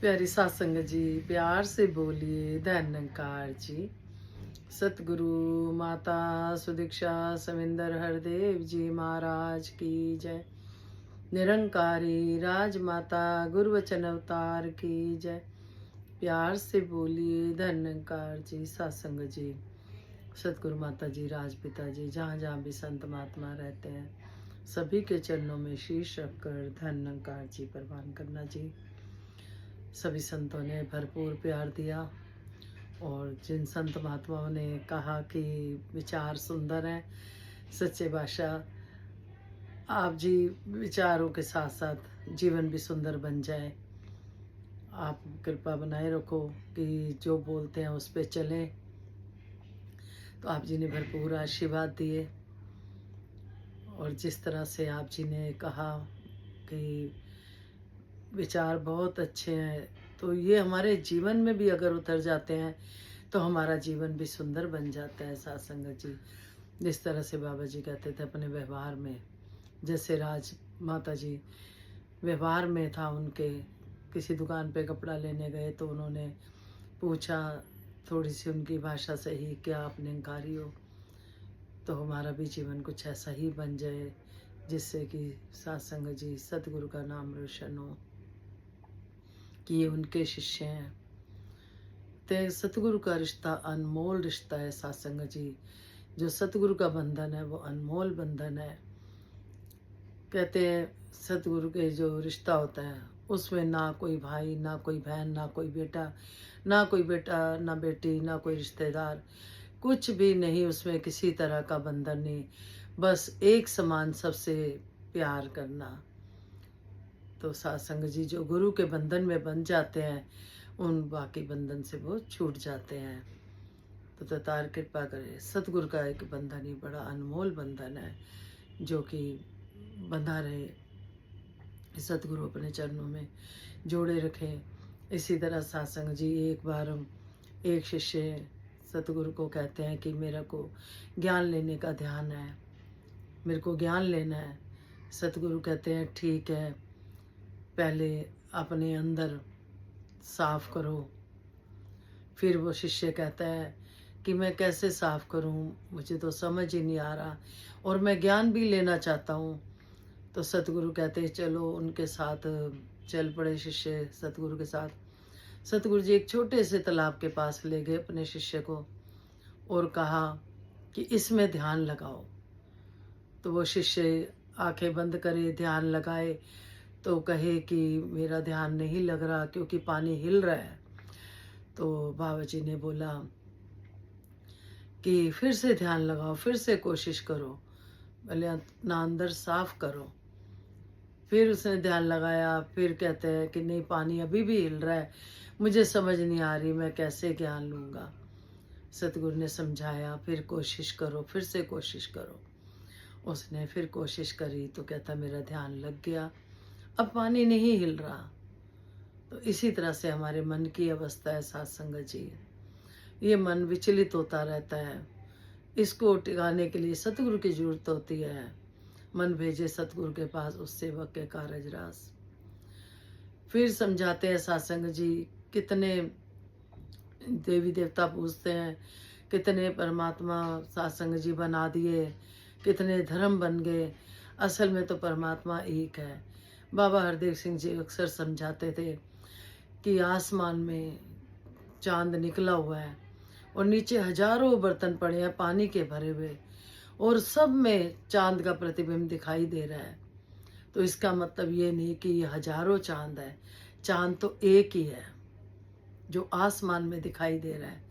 प्यारी सत्संग जी, प्यार से बोलिए धन्यकार जी। सतगुरु माता सुदीक्षा सविंदर हरदेव जी महाराज की जय। निरंकारी राजमाता गुरुवचन अवतार की जय। प्यार से बोलिए धन्यकार जी। सत्संग जी, सतगुरु माता जी, राजपिता जी, जहाँ जहाँ भी संत महात्मा रहते हैं सभी के चरणों में शीश रखकर धन्यकार जी प्रवान करना जी। सभी संतों ने भरपूर प्यार दिया और जिन संत महात्माओं ने कहा कि विचार सुंदर हैं, सच्चे बादशाह आप जी विचारों के साथ साथ जीवन भी सुंदर बन जाए, आप कृपा बनाए रखो कि जो बोलते हैं उस पे चलें। तो आप जी ने भरपूर आशीर्वाद दिए और जिस तरह से आप जी ने कहा कि विचार बहुत अच्छे हैं, तो ये हमारे जीवन में भी अगर उतर जाते हैं तो हमारा जीवन भी सुंदर बन जाता है। सत्संग जी, जिस तरह से बाबा जी कहते थे अपने व्यवहार में, जैसे राज माता जी व्यवहार में था उनके, किसी दुकान पे कपड़ा लेने गए तो उन्होंने पूछा थोड़ी सी उनकी भाषा से ही, क्या आप निरंकारी हो? तो हमारा भी जीवन कुछ ऐसा ही बन जाए जिससे कि सत्संग जी सतगुरु का नाम रोशन हो कि ये उनके शिष्य हैं। तो सतगुरु का रिश्ता अनमोल रिश्ता है। सत्संग जी, जो सतगुरु का बंधन है वो अनमोल बंधन है। कहते हैं सतगुरु के जो रिश्ता होता है उसमें ना कोई भाई, ना कोई बहन, ना कोई बेटा, ना कोई बेटा ना बेटी, ना कोई रिश्तेदार, कुछ भी नहीं, उसमें किसी तरह का बंधन नहीं, बस एक समान सबसे प्यार करना। तो सत्संग जी जो गुरु के बंधन में बन जाते हैं उन बाकी बंधन से वो छूट जाते हैं। तो दातार कृपा करे, सतगुरु का एक बंधन ही बड़ा अनमोल बंधन है जो कि बंधा रहे, सतगुरु अपने चरणों में जोड़े रखें। इसी तरह सत्संग जी, एक बार हम एक शिष्य सतगुरु को कहते हैं कि मेरे को ज्ञान लेने का ध्यान है, मेरे को ज्ञान लेना है। सतगुरु कहते हैं ठीक है, पहले अपने अंदर साफ करो। फिर वो शिष्य कहता है कि मैं कैसे साफ करूं, मुझे तो समझ ही नहीं आ रहा और मैं ज्ञान भी लेना चाहता हूं। तो सतगुरु कहते हैं चलो उनके साथ चल पड़े शिष्य सतगुरु के साथ। सतगुरु जी एक छोटे से तालाब के पास ले गए अपने शिष्य को और कहा कि इसमें ध्यान लगाओ। तो वो शिष्य आंखें बंद करे, ध्यान लगाए तो कहे कि मेरा ध्यान नहीं लग रहा क्योंकि पानी हिल रहा है। तो बाबा जी ने बोला कि फिर से ध्यान लगाओ, फिर से कोशिश करो, पहले अपना अंदर साफ करो। फिर उसने ध्यान लगाया, फिर कहते हैं कि नहीं पानी अभी भी हिल रहा है, मुझे समझ नहीं आ रही मैं कैसे ज्ञान लूँगा। सतगुरु ने समझाया फिर कोशिश करो, फिर से कोशिश करो। उसने फिर कोशिश करी तो कहता मेरा ध्यान लग गया, अब पानी नहीं हिल रहा। तो इसी तरह से हमारे मन की अवस्था है सत्संग जी, ये मन विचलित होता रहता है, इसको टिकाने के लिए सतगुरु की जरूरत होती है। मन भेजे सतगुरु के पास उस सेवक के कारज रास। फिर समझाते हैं सत्संग जी, कितने देवी देवता पूजते हैं, कितने परमात्मा सत्संग जी बना दिए, कितने धर्म बन गए, असल में तो परमात्मा एक है। बाबा हरदेव सिंह जी अक्सर समझाते थे कि आसमान में चांद निकला हुआ है और नीचे हजारों बर्तन पड़े हैं पानी के भरे हुए और सब में चांद का प्रतिबिंब दिखाई दे रहा है। तो इसका मतलब ये नहीं कि ये हजारों चांद है, चांद तो एक ही है जो आसमान में दिखाई दे रहा है।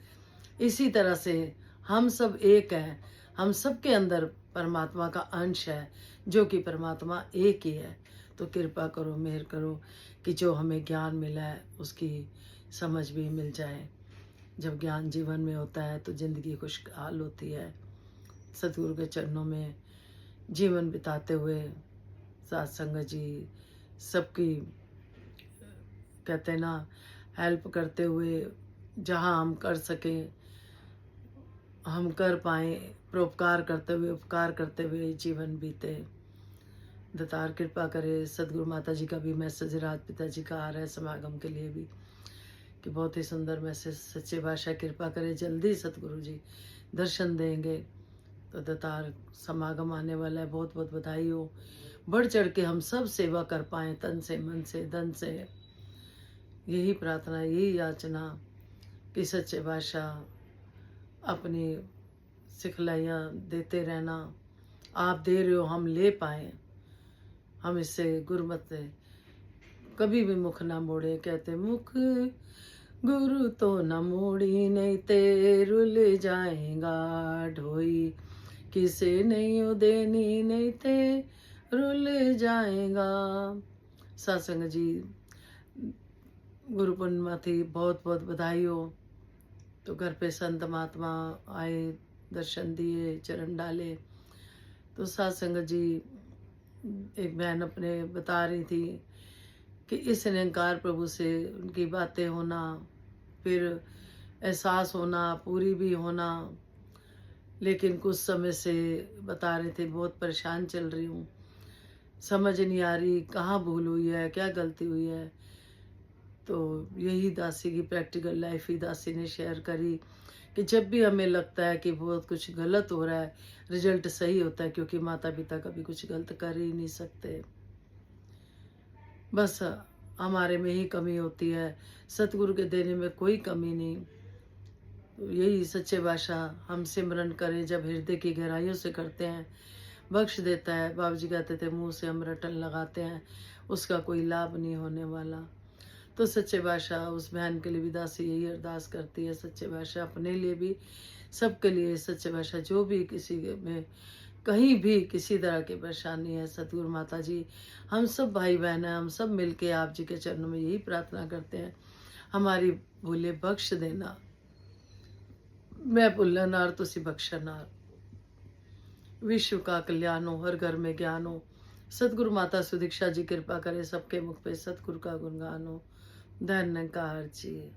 इसी तरह से हम सब एक हैं, हम सब के अंदर परमात्मा का अंश है जो कि परमात्मा एक ही है। तो कृपा करो, मेहर करो कि जो हमें ज्ञान मिला है उसकी समझ भी मिल जाए। जब ज्ञान जीवन में होता है तो जिंदगी खुशहाल होती है। सतगुरु के चरणों में जीवन बिताते हुए सत्संग जी सबकी कहते ना हेल्प करते हुए, जहाँ हम कर सकें हम कर पाएँ, परोपकार करते हुए उपकार करते हुए जीवन बीते। दातार कृपा करे। सतगुरु माता जी का भी मैसेज राज पिताजी का आ रहा है समागम के लिए भी, कि बहुत ही सुंदर मैसेज। सच्चे बादशाह कृपा करे, जल्दी सतगुरु जी दर्शन देंगे तो दातार समागम आने वाला है। बहुत बहुत बधाई हो। बढ़ चढ़ के हम सब सेवा कर पाएं, तन से, मन से, धन से। यही प्रार्थना, यही याचना कि सच्चे बादशाह अपनी सिखलाइयाँ देते रहना। आप दे रहे हो, हम ले पाए, हम इससे गुरमत से कभी भी मुख ना मोड़े। कहते मुख गुरु तो न मोड़ी, नहीं ते रुल जाएगा ढोई। किसे नहीं हो देनी, नहीं ते रुल जाएगा। सत्संग जी, गुरु पूर्णिमा थी, बहुत बहुत बधाई हो। तो घर पे संत महात्मा आए, दर्शन दिए, चरण डाले। तो सत्संग जी, एक बहन अपने बता रही थी कि इस निरंकार प्रभु से उनकी बातें होना, फिर एहसास होना, पूरी भी होना, लेकिन कुछ समय से बता रहे थे बहुत परेशान चल रही हूँ, समझ नहीं आ रही कहाँ भूल हुई है, क्या गलती हुई है। तो यही दासी की प्रैक्टिकल लाइफ ही दासी ने शेयर करी कि जब भी हमें लगता है कि बहुत कुछ गलत हो रहा है, रिजल्ट सही होता है, क्योंकि माता पिता कभी कुछ गलत कर ही नहीं सकते। बस हमारे में ही कमी होती है, सतगुरु के देने में कोई कमी नहीं। तो यही सच्चे बादशाह हम सिमरन करें, जब हृदय की गहराइयों से करते हैं, बख्श देता है। बाबू जी कहते थे मुंह से हम रटन लगाते हैं, उसका कोई लाभ नहीं होने वाला। तो सच्चे बादशाह उस बहन के लिए भी दासी यही अरदास करती है, सच्चे बादशाह अपने लिए भी, सबके लिए। सच्चे बादशाह जो भी किसी में कहीं भी किसी तरह की परेशानी है, सतगुरु माता जी हम सब भाई बहन हैं, हम सब मिलके आप जी के चरणों में यही प्रार्थना करते हैं, हमारी भूले बख्श देना। मैं भुल्लनार तुसी बख्शनार। विश्व का कल्याण हो, हर घर में ज्ञान हो। सतगुरु माता सुदीक्षा जी कृपा करे, सबके मुख पे सतगुरु का गुणगान हो। धन्यकार जी।